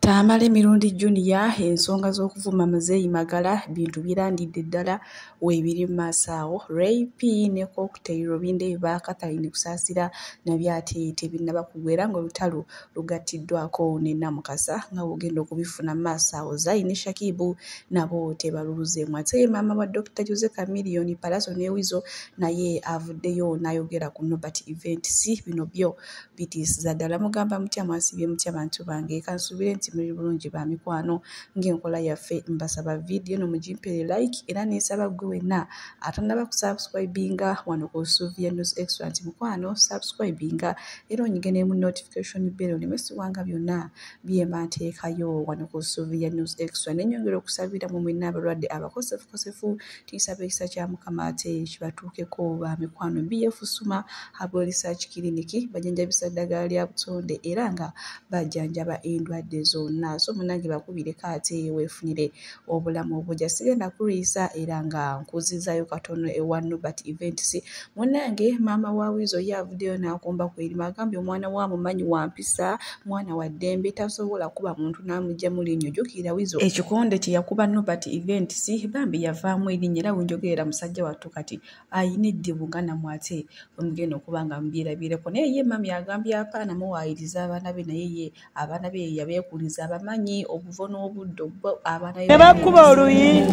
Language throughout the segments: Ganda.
Tamale Mirundi Junior ensonga z'okuvuma Muzeeyi Magala bintu birandidde ddala weebiri mu maaso awo. Ray P ne Cocktail binde ba Catherine kusaasira nabyo ate tebinnaba kugwera ng'olutalo lugattiddwako ne Namukasa nga bw'ogenda okubifuna mu maaso awo. Zayi ne Shakibu nabo tebaluluzeemu. Ate maama wa Dr. Jose Chameleone Palaso ne Wizo naye avuddeyo n'ayogera ku Nobert Events. Bino byo bitiisiza ddala. Mugamba mutya mwasibye mutya bantu bange, kansubire nti muri bulungi ba mikwano ng'enkola yaffe mbasaba video no mugimpere like era n'esaba gwe wenna atannaba kusubscribinga wano ku Sylvia News Extra nti mukwano subscribinga era onyigene mu notification bell onemesibwanga byonna byemba nteekayo wano ku Sylvia News Extra. N'ennyongera okusabira mu mwenna abalwadde abakosefukosefu tisaba ekisa kya Mukama ate kibatuukeko ba mikwano. BF Suma Herbal Research Clinic bajanjabisa ddagala lya butonde era nga bajjanjaba endwadde zonna. So munange bakubire ate weefunire obulamu obujja. Sigenda kuliisa era nga nkuzizaayo katono ewa Nobert Events. Munange maama wa Wizo yavuddeyo n'akomba ku erima agambye omwana wa mumanyi wa mpisa, mwana wa ddembe tasobola kuba muntu n'amugya mu linnyo. Jjukira Wizo ekikonde kye yakuba Nobert Events bambi yavaamu erinnya era wenjogerera musajja wattu kati ayina eddibu nga namwate omugenda okuba nga mubyerabireko. Naye ye mami agambye apaana muwaayiriza abaana be, naye ye abaana be yabeekuliza abamanyi obuvo n'obuddo abaana ne bakuba oluyi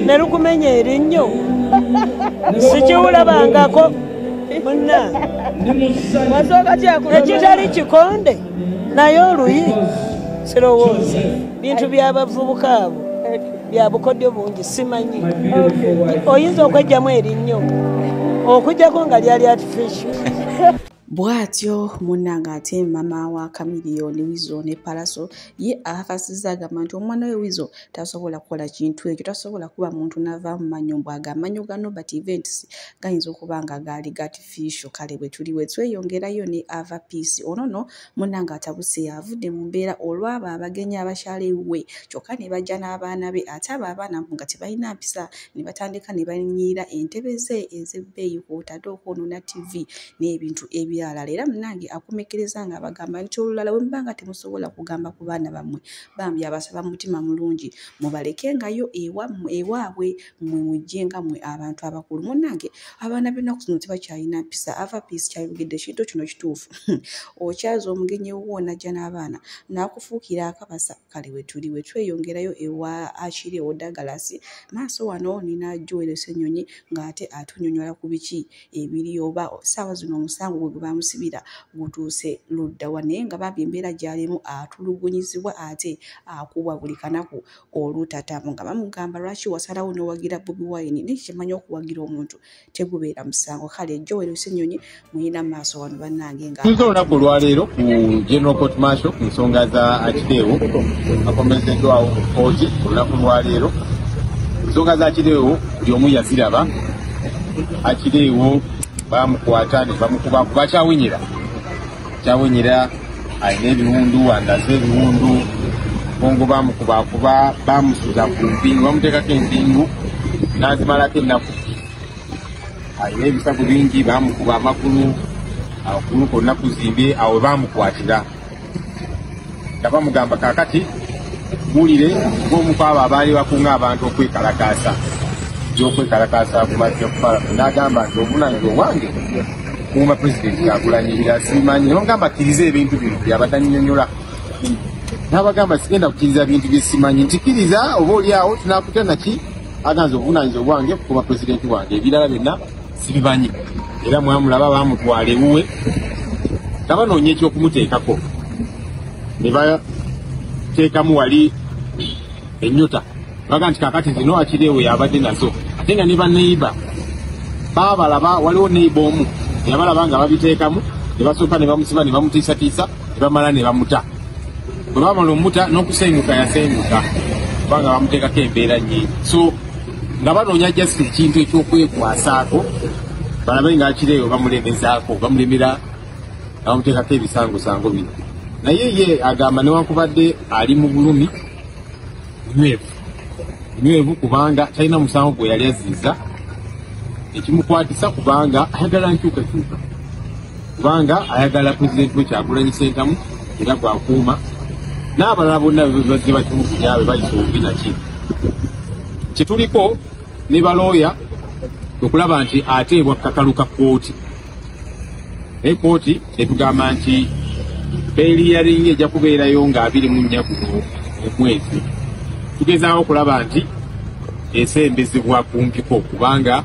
ne lukumenya erinnyo sikiwulabangako munna ekitali kikonde naye oluyi sirowooza bintu by'abavubuka abo bya bukodyo bungi simanyi. Oyinza okwejjamu erinnyo okujjako nga lyali artificial. Bwatyo munnanga ate mama wa Chameleone Wizo ne Palaso ye akakasizza agamba nti omwana we Wizo tasobola kukola kintu ekyo, tasobola kuba muntu n'ava mu manyumba aga amanyo ga Nobert Events gayinza okuba nga gaali artificial. Kale bwe tuli we tweyongerayo ne Ava Peace onono munnanga atabuse yavudde mu mbeera olw'abo abagenyi abakyala ewuwe kyokka ne bajja n'abaana be ate abo abaana nga tebalina mpisa ne batandika ne banyiira entebe ze ez'ebbeeyi kw'otadde okwonoona TV n'ebintu ebirala. Era munange akomekereza nga abagamba nti olulala bwe mubanga temusobola kugamba ku baana bammwe bambi abasaba mutima mulungi mubalekengayo ewaabwe mmwe mujjenga mmwe abantu abakulu. Munnange abaana b'ennaku zino tebakyalina mpisa. Ava Peace kyayogedde kintu kino kituufu. Okyaza omugenyi wuwo najja n'abaana n'akufuukira akabasa. Kale we tuli we tweyongerayo ewa Akireewo Douglas maaso wano nina Joel Ssenyonyi ng'ate atunyonyola ku biki ebiri oba ssaawa zino omusango gwe bamusibira gutuuse luddawa naye nga bambi embeera gy'alimu atulugunyizibwa ate akubwa buli kanaku olutatamu nga bamugamba lwaki wasalawo n'owagira Bobi Wine. Nikimanyi okuwagira omuntu tegubeera musango. Kale Joel Ssenyonyi muyina maaso wano bannange nga tuze olunaku olwaleero ku General Court Martial ku nsonga za Akireewo akomezeddwawo mu kkooti. Olunaku olwaleero ensonga za Akireewo buli omu yaziraba. Akireewo bamukwata ne bamukuba bakyawenyera alina ebiwundu andaze ebiwundu bongo bamukubakuba bamusuza ku mpingu bamuteekako empingu n'azimalako ennaku. Alina ebisago bingi bamukuba amakulu akulu konna kuzimbe awo bamukwatira nga bamugamba kaakati buulire ng'omu ku abo abaali bakunga abantu okwekalakaasa gy'okwekalakaasa kumazya ku Parliament n'agamba nti obuvunaanyizibwa obwange kuuma pulezidenti Kyagulanyi simanyi. N'ogamba akkiriza ebintu bino byabadde annyonnyola n'abagamba sigenda kukkiriza bintu bye simanyi ntikiriza oba oli awo tunaakutya naki aganza obuvunaanyizibwa obwange kuuma pulezidenti wange ebirala byonna sibimanyi. Era mwamulaba baamutwala ewuwe nga banoonya ekyokumuteekako ne bateekamu wali ennyota baga nti kaakati zino Akireewo yabadde nazo ate nga ne baneiba baabalaba waliwo neiba omu yabalaba nga babiteekamu ne basooka ne bamusiba ne bamutiisatiisa ne bamala ne bamuta. Bwe bamala omuta n'okusenguka yasenguka kubanga bamuteekako embeera nnyingi. So nga banoonya jasi ekintu ekyokwekwasaako balabe nga Akireewo bamulemezaako bamulemera bamuteekako ebisangosango bino. Naye ye agamba newankubadde ali mu bulumi nywevu kubanga talina musango gwe yali aziiza ekimukwatisa kubanga ayagala nkyukakyuka kubanga ayagala pulezidenti we Kyagulanyi Ssentamu era gwakuuma n'abalala bonna bazze batulugunya abe bayita obubina ki kyetuliko ne balooya okulaba nti ateebwa kakalu ka kkooti naye kkooti etugamba nti beeri yalinga ejja kubeerayo nga 24 guno omwezi tugezaawo okulaba nti esembezebwa kumpiko kubanga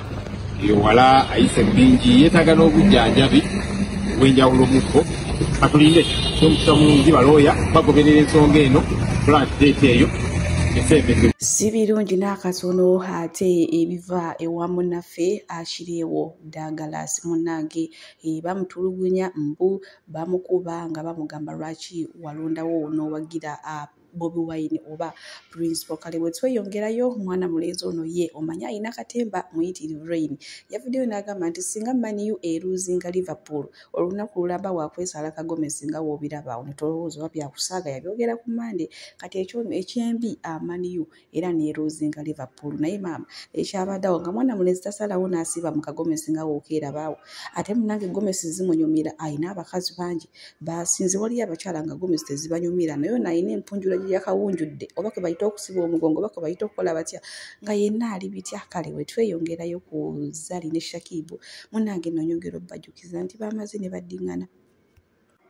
wala ayise bingi yeetaaga n'obujjanjabi obw'enjawulo mukko katulinde omukisa mulungi balooya bagoberera ensonga eno tulaba kiteeta eyo esembezebwa si birungi n'akatono ate ebiva ewa munnaffe akiriewo Dagalaasi munnange bamutulugunya mbu bamukuba nga bamugamba lwaki walondawo n'owagira Bobi Wine oba Principal Kale bwe tweyongerayo omwana mulenzi ono ye omanya alina katemba muyitirivu Rain yavuddeyo n'agamba nti singa Man U eruzinga Liverpool olunaku lulamba wakwesala Kagome singa woobiraba ne tolowooza oba byakusaaga yabyogera ku Monday kati ekyembi Man U era neeruzinga Liverpool naye maama ekyabaddewo nga mwana mulenzi tasalawo n'asiba mu Kagome singa wookeerabaawo ate munnange Gomez zimunyumira ayina abakazi bangi basinze waliyo abakyala nga Gomez tezibanyumira naye nayina empunjula yakawunjudde oba ke bayita okusiba omugongo oba ke bayita okukola batya nga yenna ali bitya kale we tweyongerayo ku Zari ne Shakibu munnange nonyongera obbajjukiza nti bamaze ne baddingana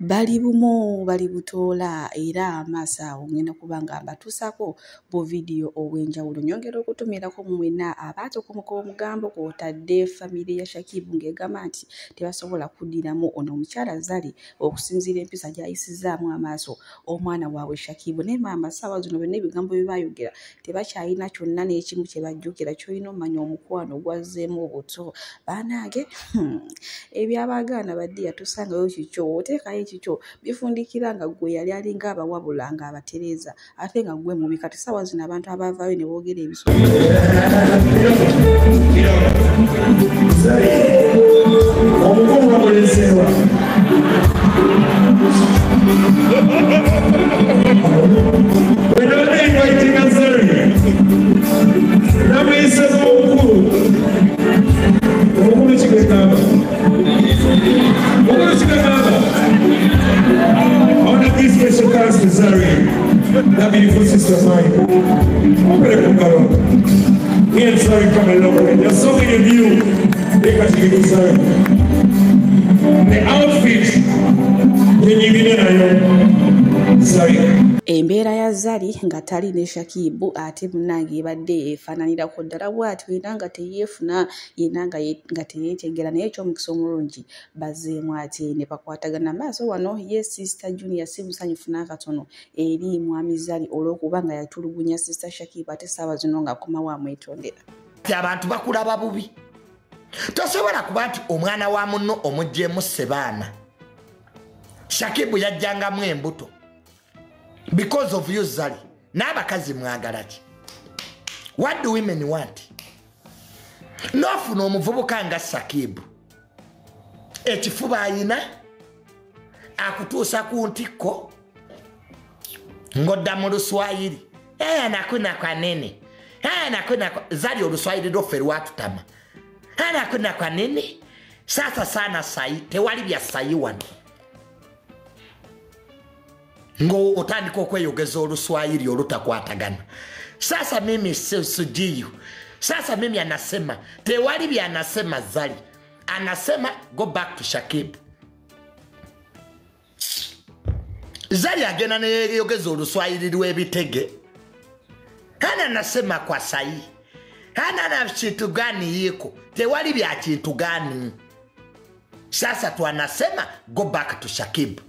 bali bumo bali butoola era amaaso awo ngenda kuba nga mbatuusako bu vidiyo obw'enjawulo nyongera okutumirako mu mwenna abaatokumuka omugambo kw'otadde famire ya Shakibu ng'egamba nti tebasobola kuddiramu ono omukyala Zari okusinziira empisa gy'ayisizaamu amaaso omwana waabwe Shakibu naye maama ssaawa zino byonna ebigambo bye baayogera tebakyalina kyonna n'ekimu kye bajjukira kyolina omanya omukwano gwazzeemu obuto baanange ebyabagaana baddiya tusangayo kikyo oteekayo ekikyo bifundikira nga gwe yali alinga abawabula nga abatereeza ate nga gwe mubi kati ssaawa zino abantu abavaayo ne boogera ebiso omukulu wamuleseewa wenabadde invitinga Zari namuyisemu omukulu kigagamba I want to give special thanks to Zari, that beautiful sister of mine. Me and Zari come a long way. There's so many of you they got to give Zari. The outfit, then you didn't Zari. Embeera ya Zari nga tali ne Shakibu ate munnange ebadde efaananirako ddala bw'ati era nga teyeefuna yenna nga teyeetegera naye eky'omukisa omulungi bazzeemu ate ne bakwatagana maaso wano ye Sister Junior si musanyufu n'akatono eri mwami Zari olw'okuba nga yatulugunya Sister Shakibu ate ssaawa zino ng'akomawo amwetondera. Abantu bakulaba bubi tosobola kuba nti omwana wa munno omuggyemu ssebaana Shakibu yajjangamu embuto because of you Zari n'abakazi mwagala ki what do women want n'ofuna omuvubuka nga Shakibu ekifuba ayina akutuusa ku ntikko ng'odda mu Luswayiri nakuna kwa nene nakuna Zari Oluswayiri lwaffe lwatutama nakuna kwa nene sasa sana sayi tewali bya sayi wano ngo otandika okweyogeza Oluswayiri olutakwatagana. Sasa mimi sijiyu. Sasa mimi anasema tewali bya anasema Zari. Anasema go back to Shakibu. Zari agena neyogeza Oluswayiri lw'ebitege. Hana anasema kwa sayi. Hana na kintu gani yiko. Tewali bya kintu gani. Sasa tu anasema go back to Shakibu.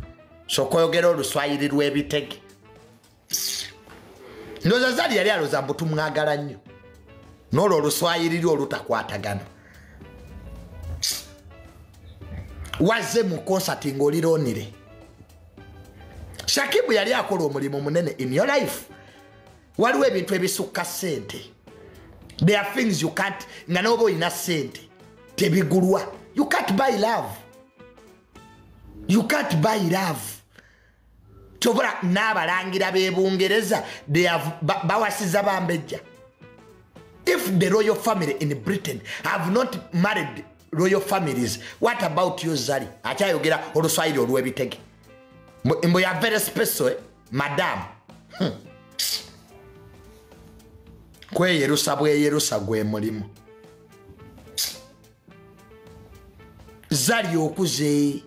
So koyogera Oluswayiri lw'ebitege. Ndoza Zari yali aloza mbu tumwagala nnyo. N'olwo Oluswayiri lwo olutakwatagana. Wazze mu concert ng'olironire. Shakibu yali akola omulimu munene in your life. Waliwo ebintu ebisukka ssente. There are things you can't, nga n'oba olina ssente tebigulwa. You can't buy love. You can't buy love. Tobora n'abalangira b'Ebungereza they have bawasiza bambejja. If the royal family in Britain have not married royal families, what about you Zari? Akyayogera Oluswayiri olw'ebitege. Mbo ya very special, madam. Kweyerusa bweyerusa gwe mulimu. Zali okuze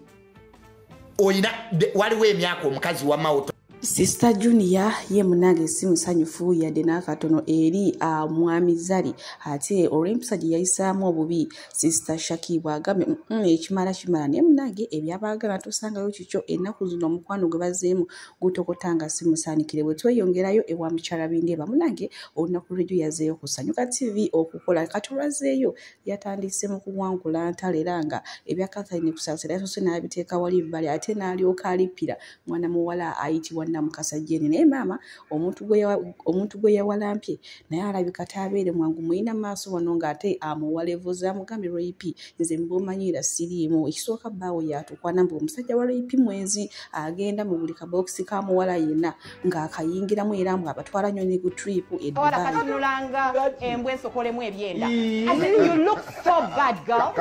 oyina waliwo emyaka omukazi wa mawuto. Sister Junior ye munange si musanyufu yadde n'akatono eri mwami Zari ate olw'empisa gye yayisaamu obubi Sister Shaki bw'agambye ekimala kimala naye munange ebyabaagala tusangayo kikyo ennaku zino omukwano gwe bazeemu gutokotanga si musaanikire bwe tweyongerayo ewa mukyala Bindeeba munange olunaku lw'ejjo yazeeyo ku Sanyuka TV okukola kati olwazeeyo yatandise mu kuwangula ntalo era nga ebya Catherine Kusaasira yasoose n'abiteeka wali bbali ate n'alyoka alippira mwana muwala ayitibwa Namukasa Jeni naye maama omuntu gwe yawalampye naye alabika tabeere mwangu muyina maaso wano ng'ate amuwalevuza amugambye Ray-P nze mbumanyira siriimu ekisooka bbaawo yatukwana mbu omusajja wa Ray-P mwezi agenda mu buli kabokisi ka muwala yenna ng'akayingiramu era mbu abatwala nnyo ne ku trip e Dubai. Katunulanga embwe ensokolemu ebyenda. You look so bad girl.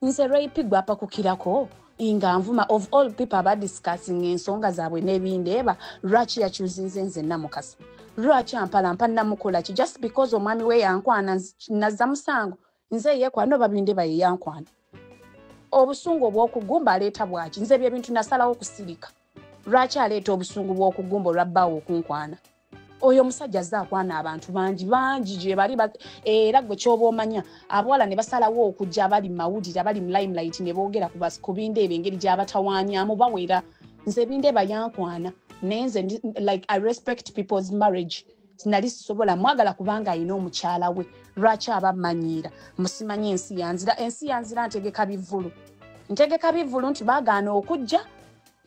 Nze Ray-P gwapakukirako inga nvuma of all people about discussing ensonga zaabwe n'ebindeeba lwaki yakyuzinze nze Namukasa lwaki ampalampa namukola ki just because omwami we yankwana nazza musango nze yeekwana babindeeba ye yankwana obusungu obw'okugumba aleeta bwaki nze byebintu nasalawo kusirika lwaki aleeta obusungu bw'okugumba olwabbaawo okunkwana oyo musajja zaakwana abantu bangi gye bali era gwe kyoba omanya abawala ne basalawo okujja abali mawulire abali mu limelight ne boogera ku Bindeeba engeri gy'abatawaanyamu bawera nze Bindeeba yankwana naye nze like I respect people's marriage sinali sisobola mwagala kubanga alina omukyala we lwaki abamanyiira musimanyi ensi yanzira ntegeka bivulu nti baagaana okujja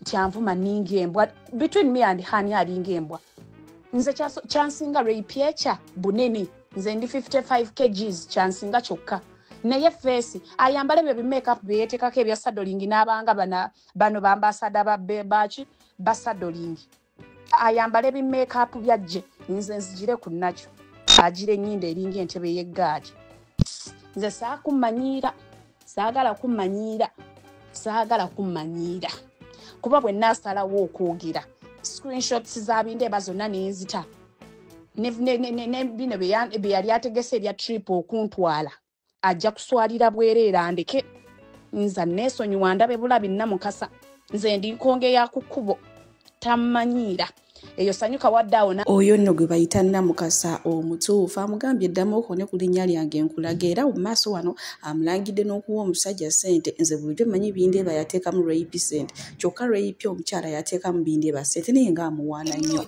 nti anvuma ninga embwa between me and Hani alinga embwa nze kyansinga Ray-P ekya bunene nze ndi 55 kgs kyansinga kyokka naye feesi ayambala ebyo bi-makeup byeyetekako ebya sadolingi n'abanga bano bambasada baki basadolingi ayambala ebi-makeup byajje nze nzigire ku nakyo agira ennyindo eringa entebe y'eggaali nze saagala kummanyiira kuba bwe naasalawo okwogera screenshots za Bindeeba zonna nenzita bino bye yali ategese ebya trip okuntwala ajja kuswalira bwereera ndeke nza neesonyiwa ndabe bulabi Namukasa nze ndi nkonge ya kukubo tammanyiira eyo Sanyuka waddaawo oyo nno gwe bayita Namukasa omutuufu amugambye eddamu okone ku linnya lyange nkulaga era mu maaso wano amulangidde n'okuwa omusajja ssente nze bulijjo mmanyi Bindeeba yateekamu Ray-P ssente kyokka Ray-P omukyala yateekamu Bindeeba ssente naye ng'amuwaana nnyo.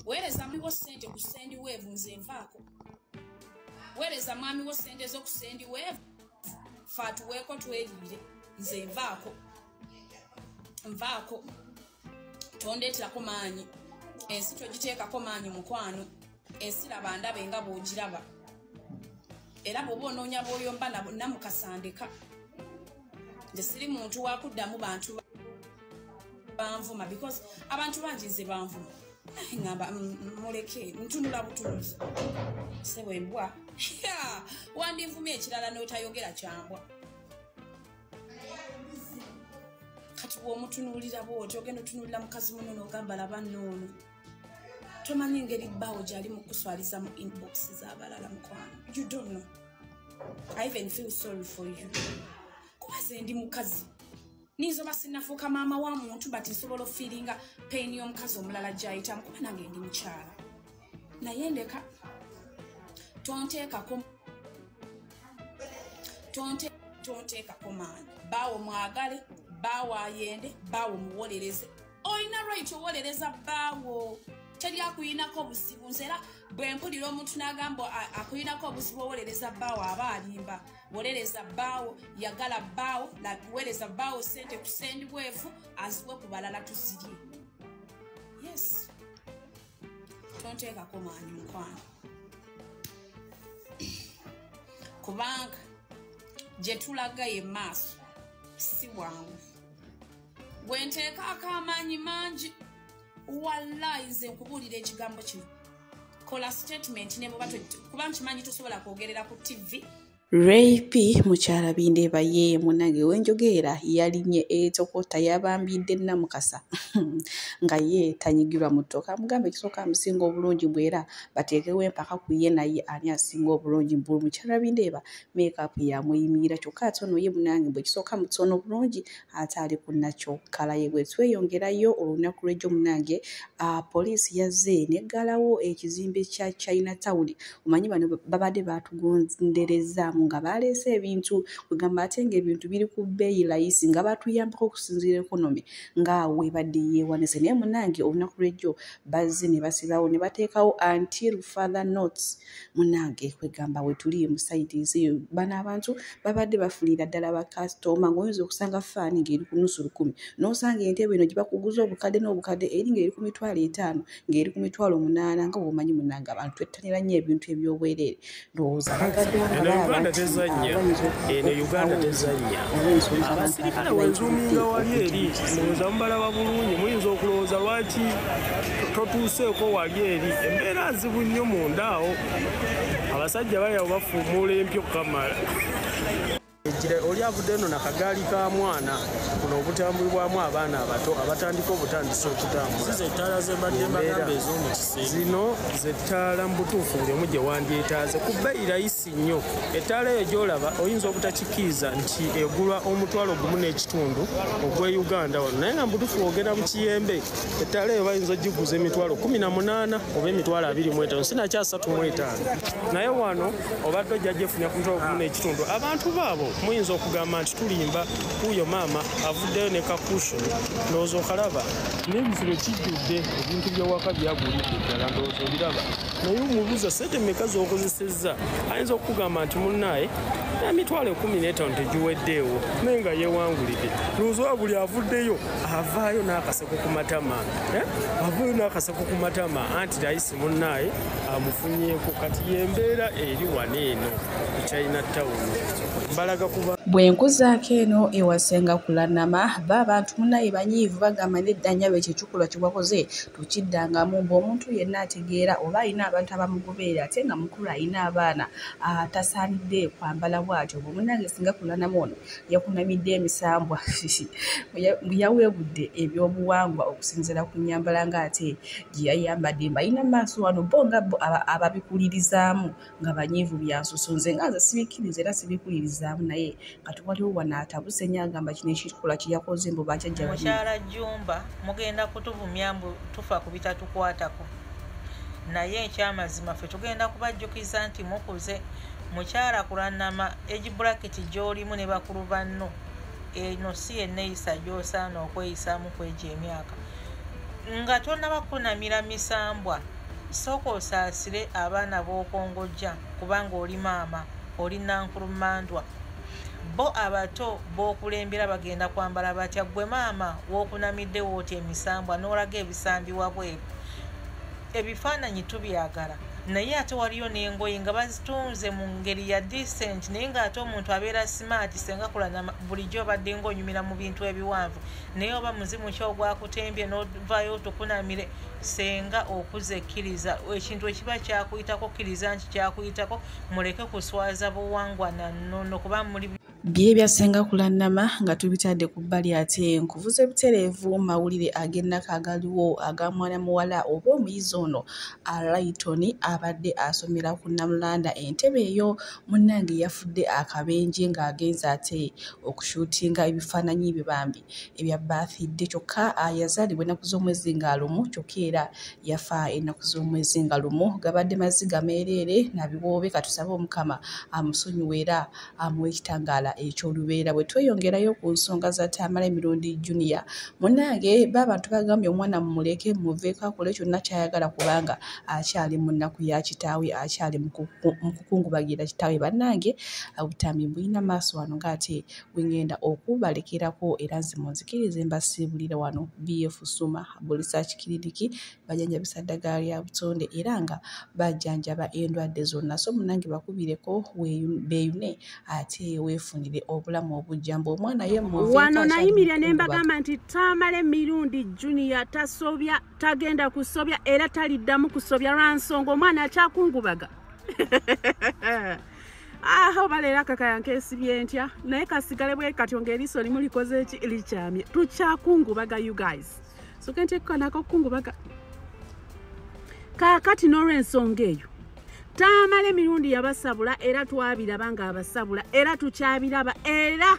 Weereza mwami wo ssente ku sendi weevu nze nvaako. Weereza mwami wo ssente zo ku sendi weevu faatuweeko tweriire nze nvaako. Tondeeterako maanyi ensi togiteekako maanyi mukwano ensi laba ndabe nga bw'ogiraba era bw'oba onoonya bw'oyomba Namukasa ndeka nze siri muntu wakuddamu bantu banvuma because abantu bangi nze banvuma ngamba muleke ntunula butunuzi sewembwa wandinvumya ekirala n'otayogera kyambwa kati bw'omutunuulira bw'oti ogenda otunuulira mukazi muno n'ogamba laba nnoono tomanyi engeri bbaawo gy'ali mu kuswaliza mu inbox z'abalala mukwano you don't know. I even feel sorry for you kuba ze ndi mukazi ninzoba sinnafuuka maama wa muntu but nsobola ofiiringa pain y'omukazi omulala gy'ayitamu kuba nange ndi mukyala naye ndeka tonteekako maanyi bbaawo mwagale bbaawo ayende bbaawo muwolereze olina right owolereza bbaawo teri akuyinako obusibu nze era bwe mpulira omuntu n'agamba akuyinako obusibu owolereza bbaawo aba alimba wolereza bbaawo yagala bbaawo weereza bbaawo ssente ku sendi bwefu aziwe ku balala tuzirye yes tonteekako maanyi mukwano kubanga gye tulaga ye maaso si bwangu bwe nteekaako amaanyi mangi wallahi nze nkubuulira ekigambo kino kola statement ne bweba kuba nkimanyi tosobola kwogerera ku TV Ray P mukyala Bindeeba ye munange wenjogera yalinye etokota yabambidde Namukasa nga ye tanyigirwa mu ttooka amugamba ekisooka amusinga obulungi bwera bateekewo empaka ku ye naye ani asinga obulungi mbulu mukyala Bindeeba makeup yamuyimirira kyokka ate ono ye munange bwe kisooka mutono bulungi ate ali ku nakyo kala ye bwe tweyongerayo olunaku lw'ejjo munange poliisi yazze neggalawo ekizimbe kya Chinatown omanyi bano babadde batugondereza nga baleese ebintu kugamba ate ng'ebintu biri ku bbeeyi layisi nga batuyambako okusinziira ekonomi nga weebadde yeewanise naye munange olunaku lw'ejjo bazze ne basibawo ne bateekawo until further notes munange kwegamba we tuli mu saitizi bano abantu babadde bafuliira ddala bakasitoma ng'oyinza okusanga faani ng'eri ku nusu 10 n'osanga entebe eno gye bakuguza obukadde n'obukadde eri ng'eri ku $500 ng'eri ku $800 nga bw'omanyi munange abantu twettanira nnyo ebintu eby'obwereere ndowooza Uganda tezannya eno Uganda tezannya abasirikale wenzuuminga wali eri ndowooza mubalaba bulungi muyinza okulowooza lwaki totuuseeko wali eri embeera nzibu nnyo munda awo abasajja bali awo bafuumuula empyo kamala oli avudde eno nakagaali ka mwana kuno obutambulibwamu abaana abato abatandika obutandisa okutambula zetaala zembadde mbagamba ez'omukiseera zino zetaala mu butuufu buli omu gye wandyetaaze ku bbeeyi layisi nnyo ettaala eyo gy'olaba oyinza obutakikkiriza nti egulwa $1.5 ogw'e Uganda wano naye nga mu butuufu ogenda mu Kiyembe ettaala eyo bayinza ogiguza $18 oba $25 sinakya35 naye wano obadde ojja gyefunya ku $1.5 abantu baabo muyinza okugamba nti tulimba kuyo maama avuddeyo ne kakushu ndowooza okalaba n'ebifiro kijjudde ebintu by'ewaka byagulidde ddala ndowooza obiraba naye omubuuza ssente mmeka z'okozesezza ayinza okukugamba nti munnaaye $15 tegiweddeewo naye nga yeewangulidde ndowooza oba buli avuddeyo avaayo n'akaseko ku matama avaayo n'akaseko ku matama anti layisi munnaaye amufunyeeko kati y'embeera eri wano eno ku Chinatown mbalaga kuba bwenkuzaako eno ewasenga kulanama abantu munnaye banyiivu bagamba neddanya be kyekikulwa kyewakoze tukiddangamu ng'omuntu yenna ategeera oba alina abantu abamugoberera ate nga mukulu alina abaana tasaanidde kwambala bw'atyo bwe munnange singa kulanama ono yakunamidde emisambwa yaweebudde ebyobuwangwa okusinziira ku nnyambala ng'ate gye yayambadde mbalina mu maaso wano bo nga bo ababikulirizaamu nga banyiivu byansusu nze nga nze sibikkiriza era sibikulirizaamu naye kati waliwo wano atabuse nnyo agamba kino ekikola kye yakoze mbu bakyajja mukyala Jumba mugenda kutuvumya mbu tufa ku bitatukwatako naye ekyamazima ffe tugenda kubajjukiza nti mukuze mukyala kulanama egibulaketi gy'olimu ne bakulu banno eno si yenneeyisa gy'osaana okweyisaamu kwegyo emyaka nga tonnabakunamira misambwa sooka osaasire abaana b'okongojja kubanga oli maama oli nankulumandwa bo abato b'okulembera bagenda kwambala batya gwe maama w'okunamidde wooti emisambwa n'olaga ebisambibwa bweru ebifaananyi tubyagala naye ate waliyo n'engoye nga bazitunze mu ngeri ya decent naye ng'ate omuntu abeera smart senga kulanama bulijjo obadde ng'onyumira mu bintu ebiwanvu naye oba muzimu ki ogwakutembye n'ovaayo tukunamire senga okuzekkiriza ekintu ekiba kyakuyitako kkiriza nti kyakuyitako muleke kuswaza buwangwa na nnono kuba muli bye byasenga kulanama nga tubitadde ku bbali ate nkuvuze butereevu mawulire ag'ennaka agaliwo aga mwana muwala oba omuyizi ono Layton abadde asomera ku Namulanda entebe eyo munnange yafudde akabenje ng'agenza ate okushuutinga ebifaananyi bye bambi ebya birthday kyokka yazaalibwa ennaku z'omwezi nga lumu kyokka era yafa ennaku z'omwezi nga lumu gabadde maziga meereere nabiwoobe katusabe omukama amusonyiwe era amuwe ekitangaala ekyolubeera bwe tweyongerayo ku nsonga za Tamale Mirundi Junior munnange b'abantu bagambye omwana mumuleke muveeko akole kyonna kyayagala kubanga akyali mu nnaku ya kitaawe akyali mu kukungubagira kitaawe bannange obutambi bulina maaso wano ng'ate bwengenda okubalekerako era nze munzikirize mbasiibulira wano BF Suma Research Clinic bajanjabisa ddagala lya butonde era nga bajjanjaba endwadde zonna so munnange bakubireko beeyune ate weefunire obulamu obujjambo omwana ye wano nayimirira ne mbagamba nti Tamale Mirundi Junior tasobya tagenda kusobya era taliddamu kusobya lwa nsonga omwana akyakungubaga Balera kakaya nkesibye ntya naye kasigale bwe kati ng'eriiso limu likoze eki likyamye tukyakungubaga you guys so kenteeka nako kungubaga kaakati n'olw'ensonga eyo taamala emirundi yabasabula era twabiraba nga abasabula era tukyabiraba era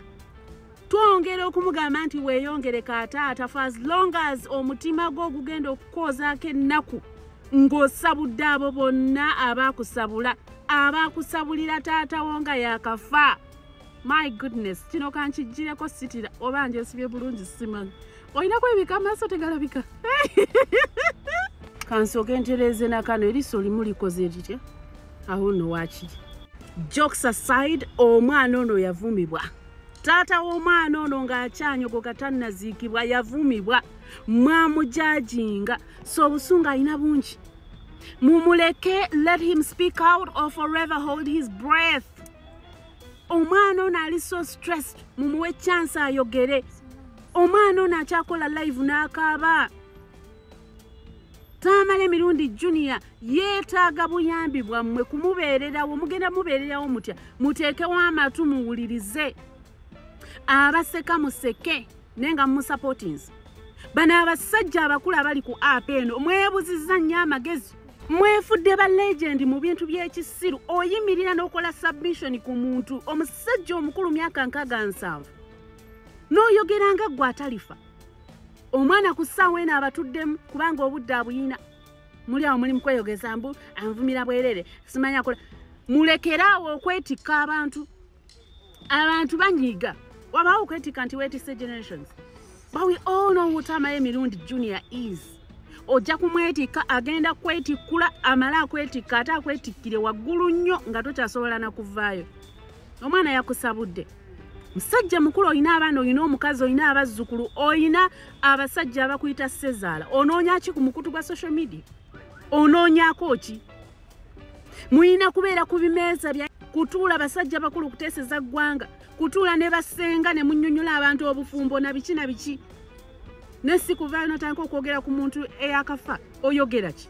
twongera okumugamba nti weeyongere kaataata for as long as omutima gwo gugenda okukozaako ennaku ng'osabudde abo bonna abaakusabulira taatawo nga yakafa. My goodness, kino kankijjireko sitira oba njesibye bulungi simanyi olinako ebika amaaso tegalabika kansooka entereeze nakano eriiso limu likoze litya awo nno waakiri. Jokes aside, omwana ono yavumibwa. Taata w'omwana ono ng'akyanyogoga tannaziikibwa yavumibwa mwamujajinga so obusungu alina bungi mumuleke let him speak out or forever hold his breath. Omwana ono ali so stressed mumuwe chance ayogere. Omwana ono akyakola live n'akaaba. Taamala emirundi Junior yeetaaga buyambi bwammwe kumubeererawo mugenda mubeererawo mutya muteekewo amatu muwulirize. Abaseka museke nenga musupportings. Bano abasajja abakulu abali ku app eno mwebuzizza nnyo amagezi. Mwefudde ba legend mu bintu by'ekisiru oyimirira n'okola submission ku muntu omusajja omukulu myaka 67 n'oyogeranga gwe atalifa. Omwana ku ssaawa eno abatuddemu kubanga obudde abuyina. Muli awo muli mukweyogeza mbu anvumira bwerere simanya akola. Mulekeraawo okwetikka abantu. Abantu banyiga. Wabaawo okwetikka nti weetisse generations. But we all know what Taamala emirundi Junior is. Ojja kumwetikka agenda kwetikkula amala akwetikka ate akwetikkire waggulu nnyo nga tokyasobola na kuvaayo. Omwana yakusabudde. Musajja mukulu oyina abaana oyina omukazi oyina abazzukulu oyina abasajja abakuyita Sezaala. Onoonya ki ku mukutu gwa social media? Onoonyaako ki? Muyina kubeera ku bimeeza bya kutuula basajja bakulu kuteeseza ggwanga. Kutuula ne basenga ne munnyonnyola abantu obufumbo na biki na biki. Nesi kuvaayo n'otandika okwogera ku muntu eyakafa oyogera ki?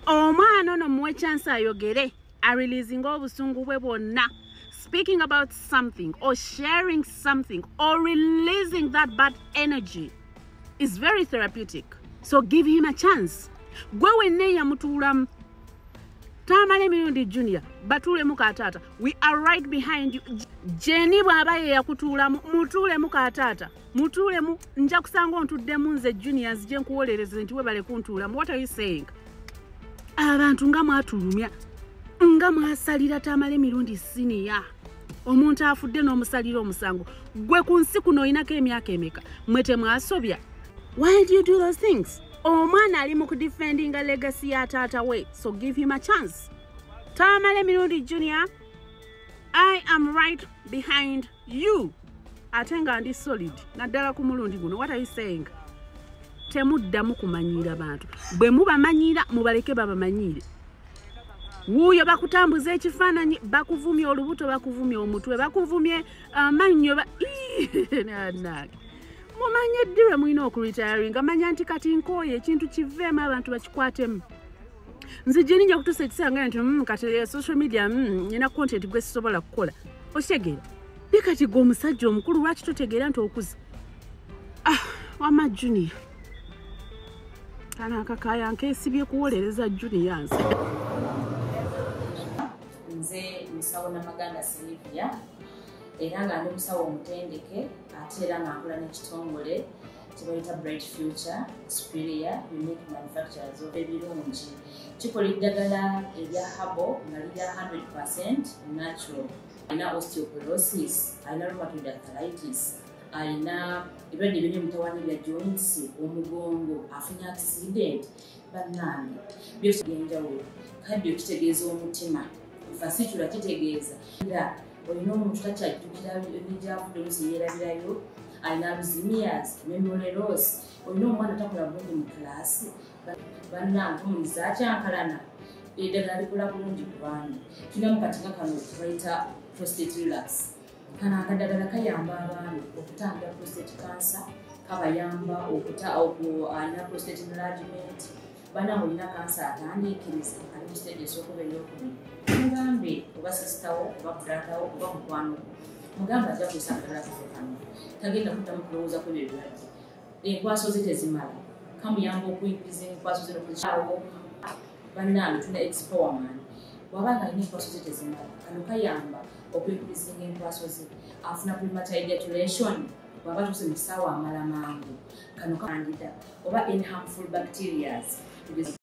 Omwana ono muwe chance ayogere areleasinga obusungu bwe bwonna. Speaking about something or sharing something or releasing that bad energy is very therapeutic. So give him a chance. Gwe wenna yamutuulamu. Taamala emirundi Junior, batuulemu kaataata. We are right behind you. Jenny bw'aba ye yakutuulamu, mutuulemu kaataata. Mutuulemu nja kusanga ontuddemu nze Junior nzije nkuwolereze nti webale kuntuulamu. What are you saying? Abantu nga mwatulumya. Nga mwasalira Taamala emirundi siniya. Omuntu afudde n'omusalira omusango. Gwe ku nsi kuno oyinako emyaka emeka. Mwete mwasobya. Why do you do those things? Omwana ali mu kudefendinga legacy ya taata we. So give him a chance. Taamala emirundi Junior, I am right behind you. Ate nga ndi solid. Naddala ku mulundi guno. What are you saying? Temuddamu kumanyiira bantu. Bwe mubamanyira mubaleke babamanyire. Wuuyo bakutambuza ekifaananyi bakuvumye olubuto bakuvumye omutwe bakuvumye amannyo nanage. Mumanye ddiwe mulina okuretiringa manya nti kati nkooye ekintu kiveemu abantu bakikwatemu. Nze gye ninja kutuusa ekiseera nti kati social media nina content gwe sisobola kukola. Okitegeera? Ye kati gwe omusajja omukulu lwaki totegeera nti okuze? Wama Junior. Kana akakaya nkesibye kuwolereza Junior nze. Nze musawo Namaganda Sylvia era nga ndi musawo omutendeke ate era nga nkola n'ekitongole kyebayita Bright Future Superior Unique Manufacturers ebirungi kikola eddagala erya habo nga lirya 100% natural. Alina osteoporosis, alina rheumatoid arthritis, alina ebirwadde biri mutawaana bya joints, omugongo, afunye accident, bannange byose byenjawulo. Kadi okitegeeza omutima fasitula kitegeeza era olina omuntu takyajjukira ebijjavudde olusi yeerabirayo alina alzheimer's, memory loss, olina omwana takola bulungi mu kilaasi bannange omuyizi akyankalana eddagala likola bulungi ku baana. Tulina mu katinga kano kebayita prostate relax. Kano akadagala kayamba abaana okutangira prostate cancer, kabayamba alina prostate enlargement, bana mulina kansa atandikiriza ali mu stage esookuba ey'okubiri mugambe oba sisitawo oba bratawo oba mukwano mugambe ajja kusangala kafekano tagenda kuddamu kulowooza ku ebyo ebirwadde enkwaso ze tezimala kamuyamba okuyingiza enkwaso ze nokuzaawo bannange tuna expowerman wabanga alina enkwaso ze tezimala kano kayamba okuyingiza enkwaso ze afuna premature ejaculation waba tuse mu kisaawa amala mangu kano kandida oba any harmful bacterias